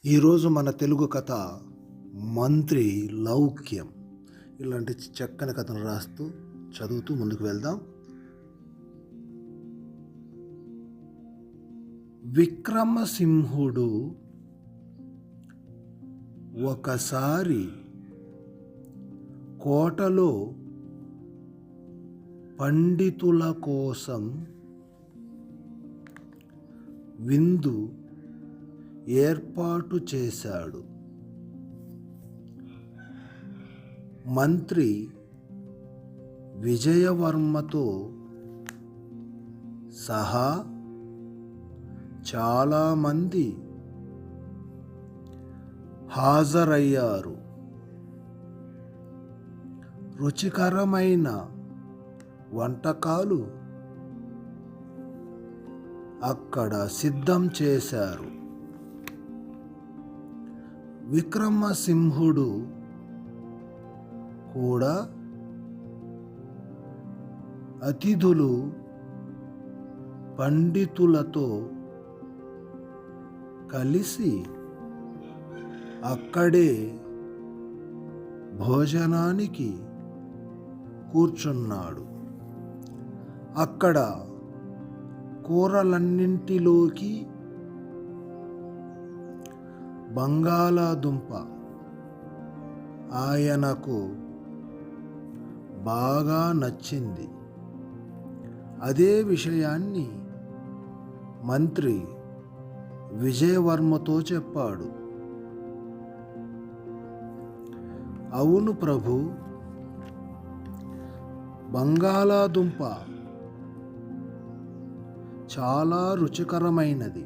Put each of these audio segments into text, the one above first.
ఈరోజు మన తెలుగు కథ మంత్రి లౌక్యం. ఇలాంటి చక్కని కథను రాస్తూ చదువుతూ ముందుకు వెళ్దాం. విక్రమసింహుడు ఒకసారి కోటలో పండితుల కోసం విందు ఏర్పాటు చేశాడు. మంత్రి విజయవర్మతో సహా చాలామంది హాజరయ్యారు. రుచికరమైన వంటకాలు అక్కడ సిద్ధం చేశారు. విక్రమసింహుడు కూడా అతిథులు పండితులతో కలిసి అక్కడే భోజనానికి కూర్చున్నాడు. అక్కడ కూరలన్నింటిలోకి బంగాళాదుంప ఆయనకు బాగా నచ్చింది. అదే విషయాన్ని మంత్రి విజయవర్మతో చెప్పాడు. అవును ప్రభు, బంగాళాదుంప చాలా రుచికరమైనది.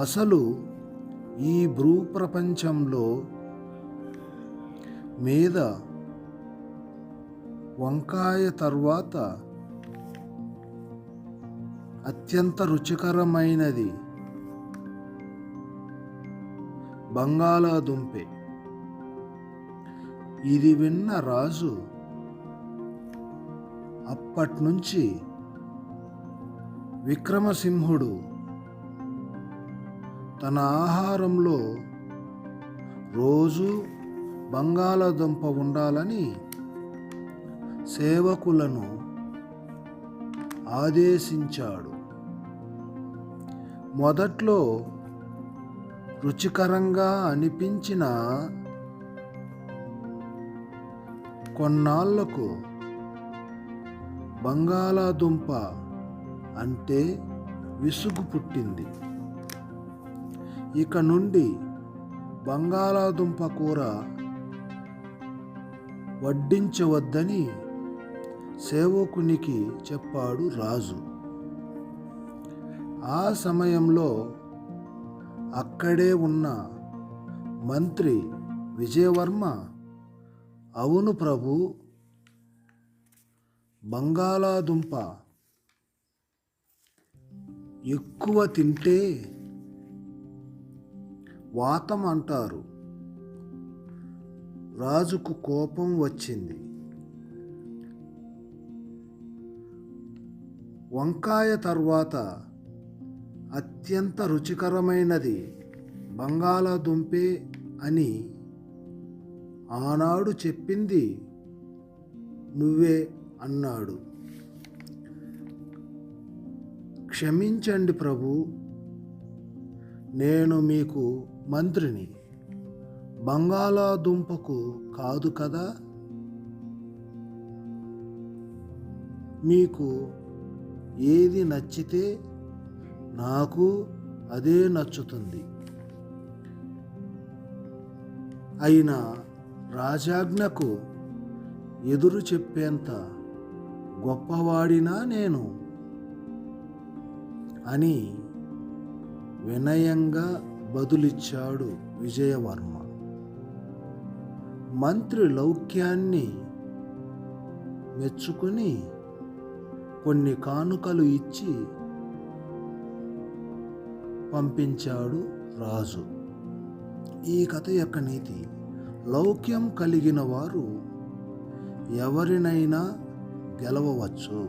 అసలు ఈ భూప్రపంచంలో మీద వంకాయ తర్వాత అత్యంత రుచికరమైనది బంగాళాదుంపే. ఇది విన్న రాజు అప్పట్నుంచి విక్రమసింహుడు తన ఆహారంలో రోజు బంగాళాదుంప ఉండాలని సేవకులను ఆదేశించాడు. మొదట్లో రుచికరంగా అనిపించిన కొన్నాళ్లకు బంగాళాదుంప అంటే విసుగు పుట్టింది. ఇక నుండి బంగాళాదుంప కూర వడ్డించవద్దని సేవకునికి చెప్పాడు రాజు. ఆ సమయంలో అక్కడే ఉన్న మంత్రి విజయవర్మ, అవును ప్రభు, బంగాళాదుంప ఎక్కువ తింటే వాతం అంటారు. రాజుకు కోపం వచ్చింది. వంకాయ తర్వాత అత్యంత రుచికరమైనది బంగాళాదుంపే అని ఆనాడు చెప్పింది నువ్వే అన్నాడు. క్షమించండి ప్రభు, నేను మీకు మంత్రిని, బంగాళాదుంపకు కాదు కదా. మీకు ఏది నచ్చితే నాకు అదే నచ్చుతుంది. అయినా రాజాజ్ఞకు ఎదురు చెప్పేంత గొప్పవాడినా నేను అని వినయంగా బదులిచ్చాడు విజయవర్మ. మంత్రి లౌక్యాన్ని మెచ్చుకుని కొన్ని కానుకలు ఇచ్చి పంపించాడు రాజు. ఈ కథ యొక్క నీతి: లౌక్యం కలిగిన వారు ఎవరినైనా గెలవవచ్చు.